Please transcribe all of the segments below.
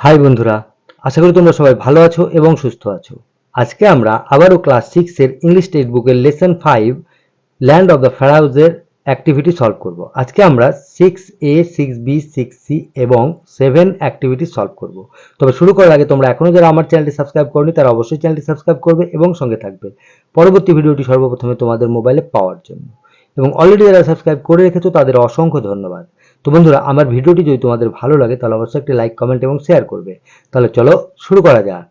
High বন্ধুরা, আশা করি তোমরা সবাই ভালো আছো এবং সুস্থ আছো। আজকে আমরা আবারও ক্লাস 6 এর ইংলিশ টেক্সট বুকের লেসন 5 ল্যান্ড অফ দ্য ফ্যারাওজের অ্যাক্টিভিটি সলভ করব। আজকে আমরা 6A, 6B, 6C এবং 7 অ্যাক্টিভিটি সলভ করব। তবে শুরু করার আগে তোমরা এখনো যারা আমার চ্যানেলটি সাবস্ক্রাইব করনি তারা অবশ্যই চ্যানেলটি সাবস্ক্রাইব করবে এবং সঙ্গে থাকবে পরবর্তী ভিডিওটি সর্বপ্রথমে তোমাদের মোবাইলে পাওয়ার জন্য। এবং অলরেডি যারা সাবস্ক্রাইব করে রেখেছো তাদের অসংখ্য ধন্যবাদ। তো বন্ধুরা, আমার ভিডিওটি যদি তোমাদের ভালো লাগে তাহলে অবশ্যই একটি লাইক, কমেন্ট এবং শেয়ার করবে। তাহলে চলো শুরু করা যাক।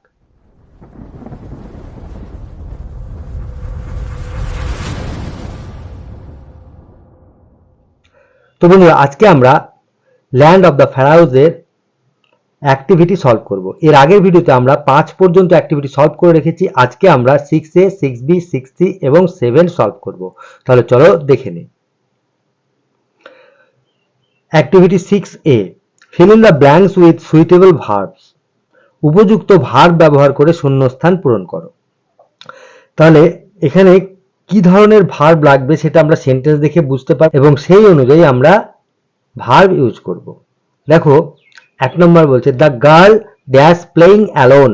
তো বন্ধুরা, আজকে আমরা ল্যান্ড অফ দ্য ফ্যারাওজের অ্যাক্টিভিটি সলভ করব। এর আগের ভিডিওতে আমরা 5 পর্যন্ত অ্যাক্টিভিটি সলভ করে রেখেছি। আজকে আমরা 6A, 6B, 6C এবং 7 সলভ করব। তাহলে চলো দেখে নিই। Activity 6A, fill in the blanks with suitable verbs. উপযুক্ত ভার্ব ব্যবহার করে শূন্যস্থান পূরণ করো। তাহলে এখানে কি ধরনের ভার্ব লাগবে সেটা আমরা সেন্টেন্স দেখে বুঝতে পারব এবং সেই অনুযায়ী আমরা ভার্ব ইউজ করব। দেখো, 1 নম্বর বলছে the girl dash playing alone.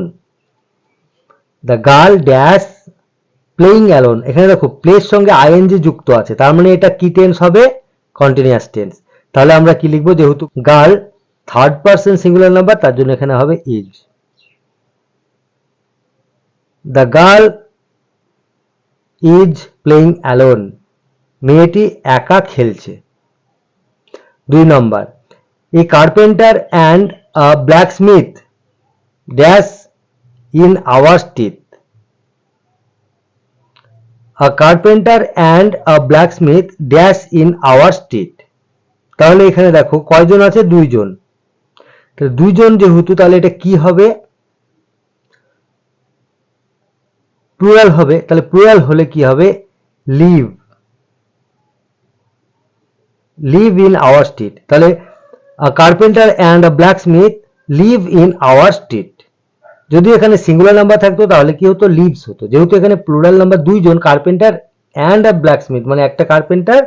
The girl dash playing alone, এখানে দেখো প্লের সঙ্গে আইএনজি যুক্ত আছে, তার মানে এটা কি টেন্স হবে? Continuous tense. তাহলে আমরা কি লিখবো? যেহেতু girl third person singular number, তার জন্য এখানে হবে is. The girl is playing alone, মেয়েটি একা খেলছে। 2 নম্বর, a carpenter and a blacksmith dash in our street. A carpenter and a blacksmith dash in our street. তাহলে এখানে দেখো কয়জন আছে? 2 জন। তাহলে 2 জন যেহেতু, তাহলে এটা কি হবে? প্লুরাল হবে। তাহলে প্লুরাল হলে কি হবে? Live, live in our street. তাহলে a carpenter and a blacksmith live in our street. যদি এখানে সিঙ্গুলার নাম্বার থাকতো তাহলে কি হতো? লিভস হতো। যেহেতু এখানে প্লুরাল নাম্বার 2 জন, কার্পেন্টার অ্যান্ড আ ব্ল্যাকস্মিথ, মানে একটা কার্পেন্টার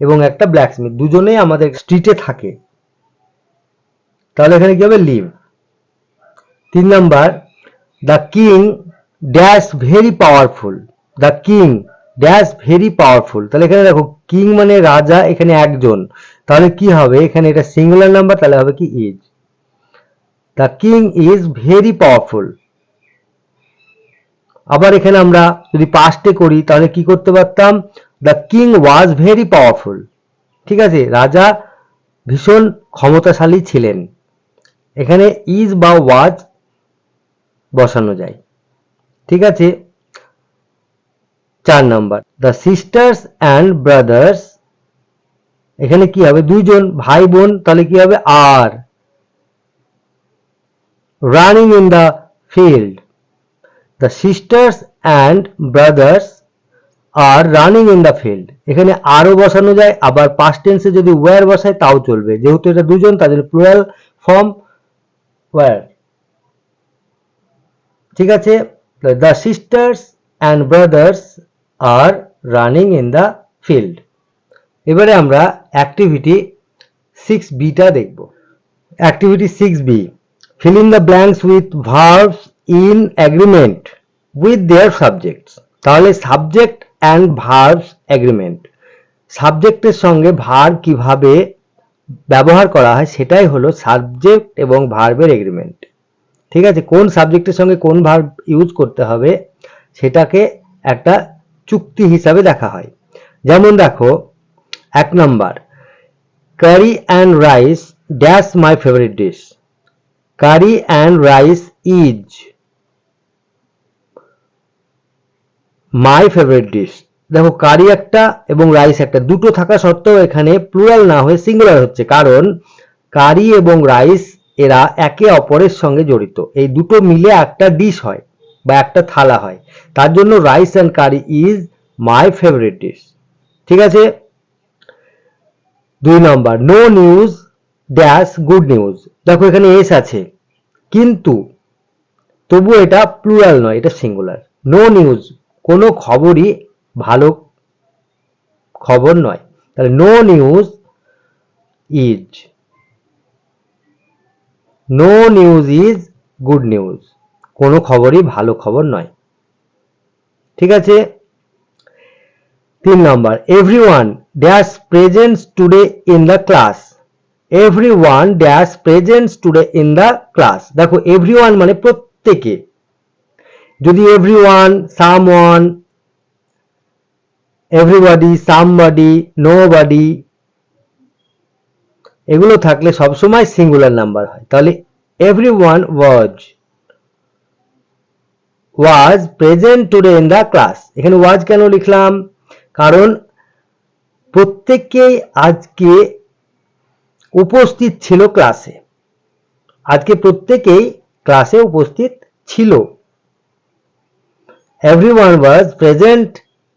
এবং একটা ব্ল্যাকস্মিথ দুজনেই আমাদের স্ট্রিটে থাকে, তাহলে এখানে কি হবে? Live. 3 number, the king dash very powerful. The king dash very powerful. তাহলে এখানে দেখো কিং মানে রাজা, এখানে একজন, তাহলে কি হবে? এখানে এটা সিঙ্গুলার নাম্বার, তাহলে হবে কি? Is. The king is very powerful. আবার এখানে আমরা যদি পাস্টে করি তাহলে কি করতে পারতাম? The king was very powerful. ঠিক আছে, রাজা ভীষণ ক্ষমতাশালী ছিলেন। এখানে ইজ বা ওয়াজ বসানো যায়। ঠিক আছে। 4 number, the sisters and brothers, এখানে কি হবে? 2 জন ভাই বোন, তাহলে কি হবে? Are running in the field. The sisters and brothers are running in the field. এখানে আরও বসানো যায়, আবার পাস্ট টেন্সে যদি ওয়্যার বসায় তাও চলবে। যেহেতু এটা 2 জন তার জন্য প্লুরাল ফর্ম ওয়্যার। ঠিক আছে। The sisters and brothers are running in the field. এবারে আমরা অ্যাক্টিভিটি 6বিটা দেখব। অ্যাক্টিভিটি 6বি, fill in the blanks with verbs in agreement with their subjects. তাহলে সাবজেক্ট অ্যান্ড ভার্বস এগ্রিমেন্ট, সাবজেক্টের সঙ্গে ভার্ব কিভাবে ব্যবহার করা হয় সেটাই হলো সাবজেক্ট এবং ভার্বের এগ্রিমেন্ট। ঠিক আছে, কোন সাবজেক্টের সঙ্গে কোন ভার্ব ইউজ করতে হবে সেটাকে একটা চুক্তি হিসাবে দেখা হয়। যেমন দেখো, 1 number, curry and rice dash my favourite dish. Curry and rice is my favourite dish. দেখো কারি একটা এবং রাইস একটা, দুটো থাকা সত্ত্বেও এখানে প্লুরাল না হয়ে সিঙ্গুলার হচ্ছে, কারণ কারি এবং রাইস এরা একে অপরের সঙ্গে জড়িত। এই দুটো মিলে একটা ডিশ হয় বা একটা থালা হয়, তার জন্য rice and curry is my favourite dish. ঠিক আছে। 2 number, no news dash good news. দেখো এখানে এস আছে কিন্তু তবু এটা প্লুরাল নয়, এটা সিঙ্গুলার। নো নিউজ, কোনো খবরই ভালো খবর নয়, তাহলে no news is. No news is good news, কোনো খবরই ভালো খবর নয়। ঠিক আছে। 3 number, everyone dash presents today in the class. Everyone dash presents today in the class. দেখো এভরিওয়ান মানে প্রত্যেকে, যদি everyone, someone, everybody, somebody, nobody এগুলো থাকলে সবসময় সিঙ্গুলার নাম্বার হয়। তাহলে everyone was present today in the class. এখানে ওয়াজ কেন লিখলাম? কারণ প্রত্যেকেই আজকে উপস্থিত ছিল ক্লাসে, আজকে প্রত্যেকেই ক্লাসে উপস্থিত ছিল। Everyone was present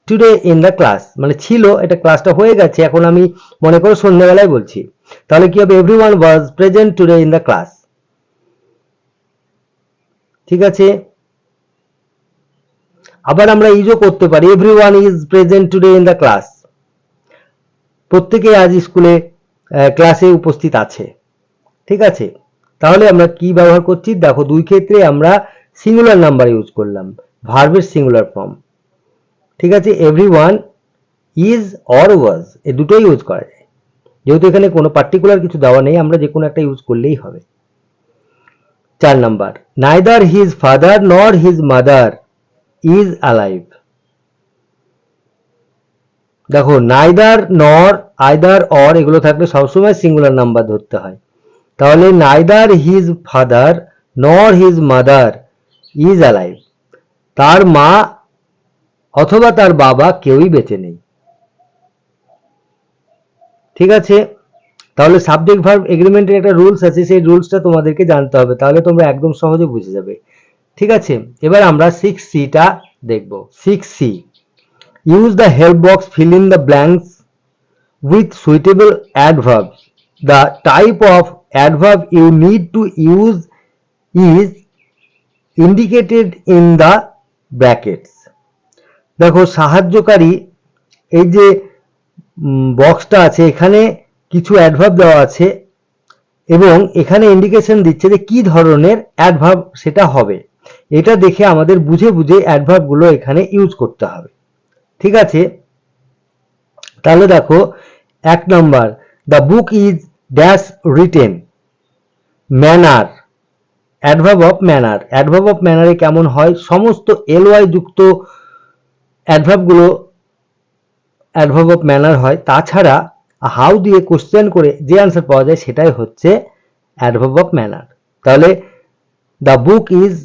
today in the class মানে ছিল, এটা ক্লাসটা হয়ে গেছে, এখন আমি মনে করো সন্ধ্যাবেলায় বলছি, তাহলে কি হবে? Everyone was present today in the class. ঠিক আছে। আবার আমরা ইজও করতে পারি, everyone is present today in the class, প্রত্যেকে আজ স্কুলে ক্লাসে উপস্থিত আছে। ঠিক আছে। তাহলে আমরা কি ব্যবহার করছি? দেখো দুই ক্ষেত্রে আমরা সিঙ্গুলার নাম্বার ইউজ করলাম, ভার্বের সিঙ্গুলার ফর্ম। ঠিক আছে। এভরিওয়ান, ইজ অর ওয়াজ এই দুটোই ইউজ করা যায়, যেহেতু এখানে কোনো পার্টিকুলার কিছু দেওয়া নেই, আমরা যে কোনো একটা ইউজ করলেই হবে। 4 নাম্বার, নাইদার হিজ ফাদার নর হিজ মাদার ইজ অ্যালাইভ। দেখো নাইদার, নর, আইদার, অর এগুলো থাকলে সবসময় সিঙ্গুলার নাম্বার ধরতে হয়। তাহলে নাইদার হিজ ফাদার নর হিজ মাদার ইজ অ্যালাইভ, তার মা অথবা তার বাবা কেউই বেঁচে নেই। ঠিক আছে। তাহলে সাবজেক্ট ভার্ব এগ্রিমেন্টের একটা রুলস আছে, সেই রুলসটা তোমাদেরকে জানতে হবে, তাহলে তোমরা একদম সহজে বুঝে যাবে। ঠিক আছে। এবার আমরা 6C-টা দেখব। 6C, use the help box, fill in the blanks with suitable adverbs. The type of adverb you need to use is indicated in the brackets. দেখো সাহায্যকারী এই যে বক্সটা আছে, এখানে কিছু অ্যাডভার্ব দেওয়া আছে এবং এখানে ইন্ডিকেশন দিচ্ছে যে কি ধরনের অ্যাডভার্ব সেটা হবে। এটা দেখে আমাদের বুঝে বুঝে অ্যাডভার্বগুলো এখানে ইউজ করতে হবে। ঠিক আছে। তাহলে দেখো 1 number, the book is dash written. Manner, adverb of manner. Adverb of ম্যানারে কেমন হয়? সমস্ত এলওয়াই যুক্ত অ্যাডভার্বগুলো অ্যাডভার্ব অফ ম্যানার হয়। তাছাড়া হাউ দিয়ে কোশ্চেন করে যে অ্যান্সার পাওয়া যায় সেটাই হচ্ছে অ্যাডভার্ব অফ ম্যানার। তাহলে the book is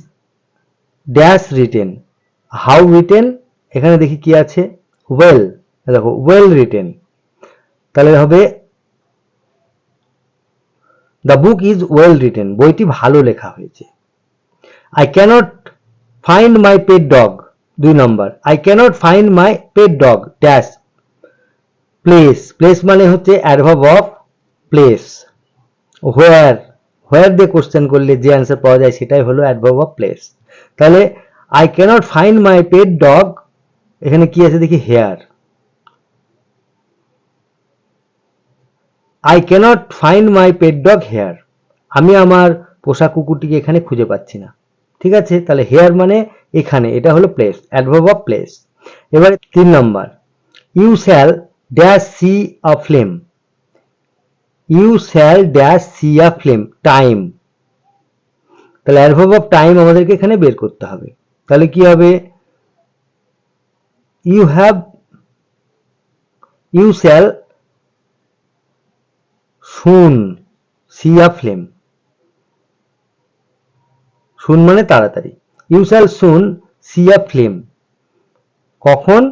dash written, how written, এখানে দেখি কি আছে, ওয়েল। দেখো ওয়েল রিটেন, তাহলে হবে the book is well written, বইটি ভালো লেখা হয়েছে। I can't find my pet dog. 2 number, I can't find my pet dog dash place. Place মানে হচ্ছে adverb of place. Where, where দিয়ে কোশ্চেন করলে যে অ্যান্সার পাওয়া যায় সেটাই হলো অ্যাডভার্ব অফ প্লেস। তাহলে I can't find my pet dog, এখানে কি আছে দেখি, here. I can't find my pet dog here, আমি আমার পোষা কুকুরটিকে এখানে খুঁজে পাচ্ছি না। ঠিক আছে। তাহলে হেয়ার মানে এখানে, এটা হলো প্লেস, অ্যাডভার্ব অফ প্লেস। এবারে 3 number, you shall dash see a film. You shall dash see a film, time. তাহলে অ্যাডভার্ব অফ টাইম আমাদেরকে এখানে বের করতে হবে। তাহলে কি হবে? You have, you shall soon see a film. Soon মানে তাড়াতাড়ি। You shall soon see a film, কখন?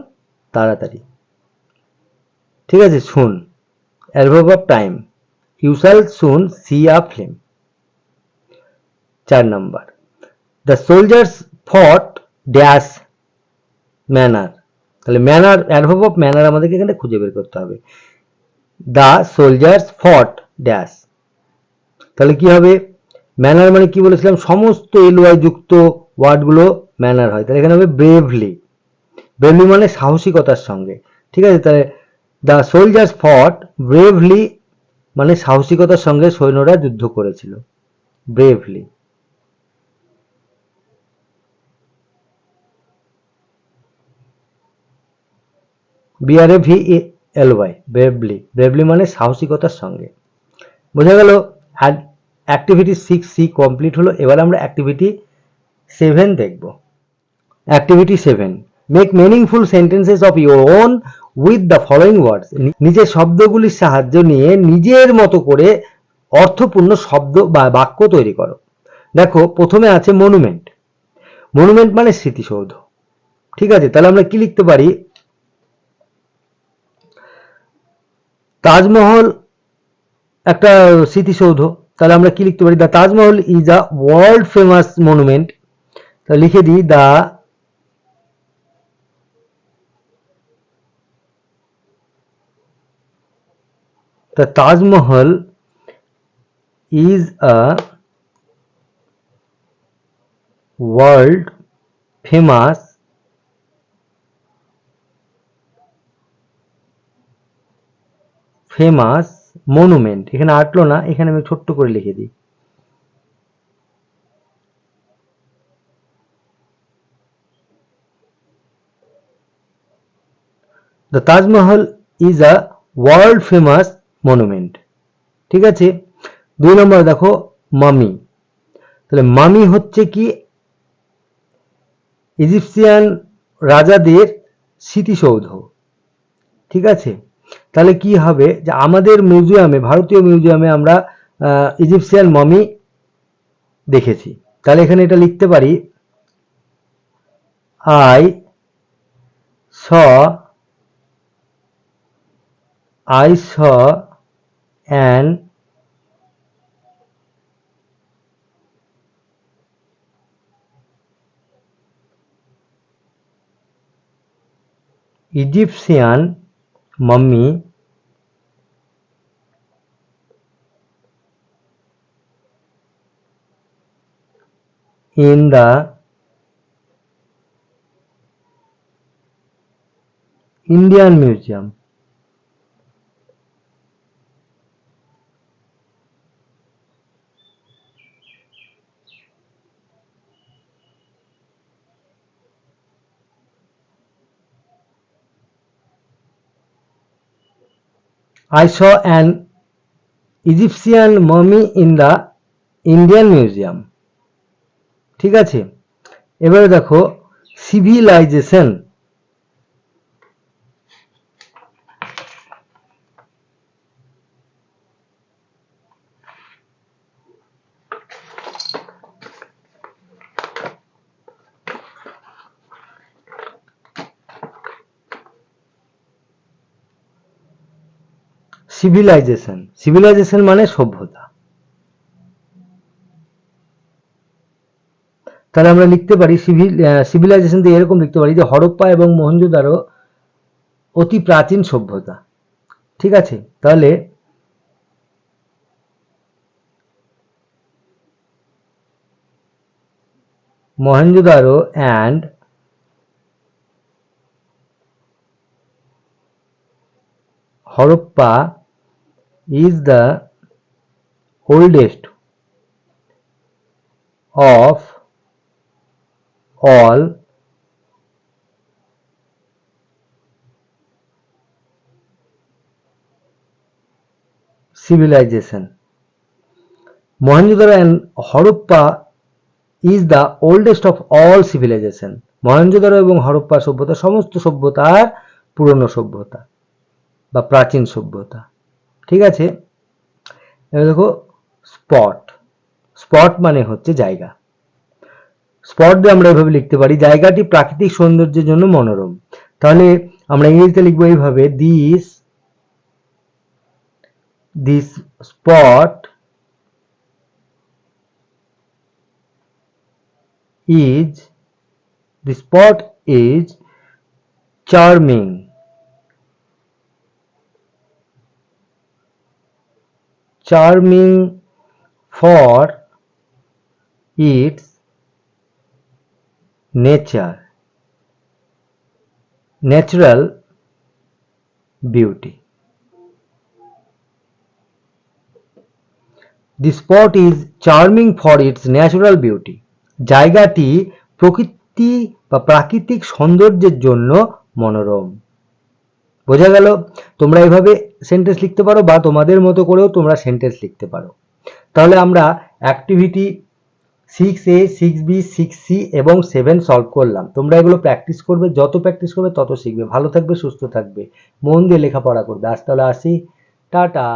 তাড়াতাড়ি। ঠিক আছে। Soon adverb of time, you shall soon see a film. 4 number, the soldiers fought dash manner. তাহলে manner, adverb of manner আমাদেরকে এখানে খুঁজে বের করতে হবে। দ্য সোলজার্স ফট ড্যাশ, তাহলে কি হবে? ম্যানার মানে কি বলেছিলাম? সমস্ত এলওয়াই যুক্ত ওয়ার্ডগুলো ম্যানার হয়। তাহলে এখানে হবে ব্রেভলি। ব্রেভলি মানে সাহসিকতার সঙ্গে। ঠিক আছে। তাহলে দ্য সোলজার্স ফট ব্রেভলি মানে সাহসিকতার সঙ্গে সৈন্যরা যুদ্ধ করেছিল। bravely. BRAVELY, ব্রেভলি, ব্রেভলি মানে সাহসিকতার সঙ্গে। বোঝা গেল। অ্যাক্টিভিটি 6C কমপ্লিট হলো। এবার আমরা অ্যাক্টিভিটি 7 দেখব। Activity 7, make meaningful sentences of your own with the following words. নিজের শব্দগুলির সাহায্য নিয়ে নিজের মতো করে অর্থপূর্ণ শব্দ বা বাক্য তৈরি করো। দেখো, প্রথমে আছে মনুমেন্ট। মনুমেন্ট মানে স্মৃতিসৌধ। ঠিক আছে, তাহলে আমরা কি লিখতে পারি? তাজমহল একটা স্মৃতিসৌধ, তাহলে আমরা কি লিখতে পারি? The Taj Mahal is a world famous monument. তাহলে লিখে দিই, the Taj Mahal is a world famous monument. এখানে আটলো না, এখানে আমি ছোট্ট করে লিখে দিই। The Taj Mahal is a world famous monument. ঠিক আছে। 2 নম্বর দেখো, মামি। তাহলে মামি হচ্ছে কি? ইজিপশিয়ান রাজাদের স্মৃতিসৌধ। ঠিক আছে, তাহলে কি হবে? যে আমাদের মিউজিয়ামে, ভারতীয় মিউজিয়ামে আমরা ইজিপশিয়ান মামি দেখেছি। তাহলে এখানে এটা লিখতে পারি, I saw an Egyptian mummy in the Indian Museum. I saw an Egyptian mummy in the Indian Museum. ঠিক আছে, এবারে দেখো সিভিলাইজেশন। সিভিলাইজেশন মানে সভ্যতা। তাহলে আমরা লিখতে পারি সিভিলাইজেশন দিয়ে এরকম লিখতে পারি যে হরপ্পা এবং মহেঞ্জোদারো অতি প্রাচীন সভ্যতা। ঠিক আছে, তাহলে Mohenjo-daro and Harappa is the oldest of all civilization. Mohenjo-daro and Harappa is the oldest of all civilization. Mohenjo-daro এবং হরপ্পা সভ্যতা সমস্ত সভ্যতার পুরনো সভ্যতা বা প্রাচীন সভ্যতা। ঠিক আছে, এবার দেখো স্পট। স্পট মানে হচ্ছে জায়গা। স্পট দিয়ে আমরা এভাবে লিখতে পারি, জায়গাটি প্রাকৃতিক সৌন্দর্যের জন্য মনোরম। তাহলে আমরা ইংরেজিতে লিখবো এইভাবে, this spot is charming for its natural beauty. The spot is charming for its natural beauty. জায়গাটি প্রকৃতি বা প্রাকৃতিক সৌন্দর্যের জন্য মনোরম। বোঝা গেল? তোমরা এভাবে সেন্টেন্স লিখতে পারো বা তোমাদের মতো করেও তোমরা সেন্টেন্স লিখতে পারো। তাহলে আমরা অ্যাক্টিভিটি 6A, 6B, 6C এবং 7 সলভ করলাম। তোমরা এগুলো প্র্যাকটিস করবে, যত প্র্যাকটিস করবে তত শিখবে। ভালো থাকবে, সুস্থ থাকবে, মন দিয়ে লেখাপড়া করবে। আজ তাহলে আসি, টাটা।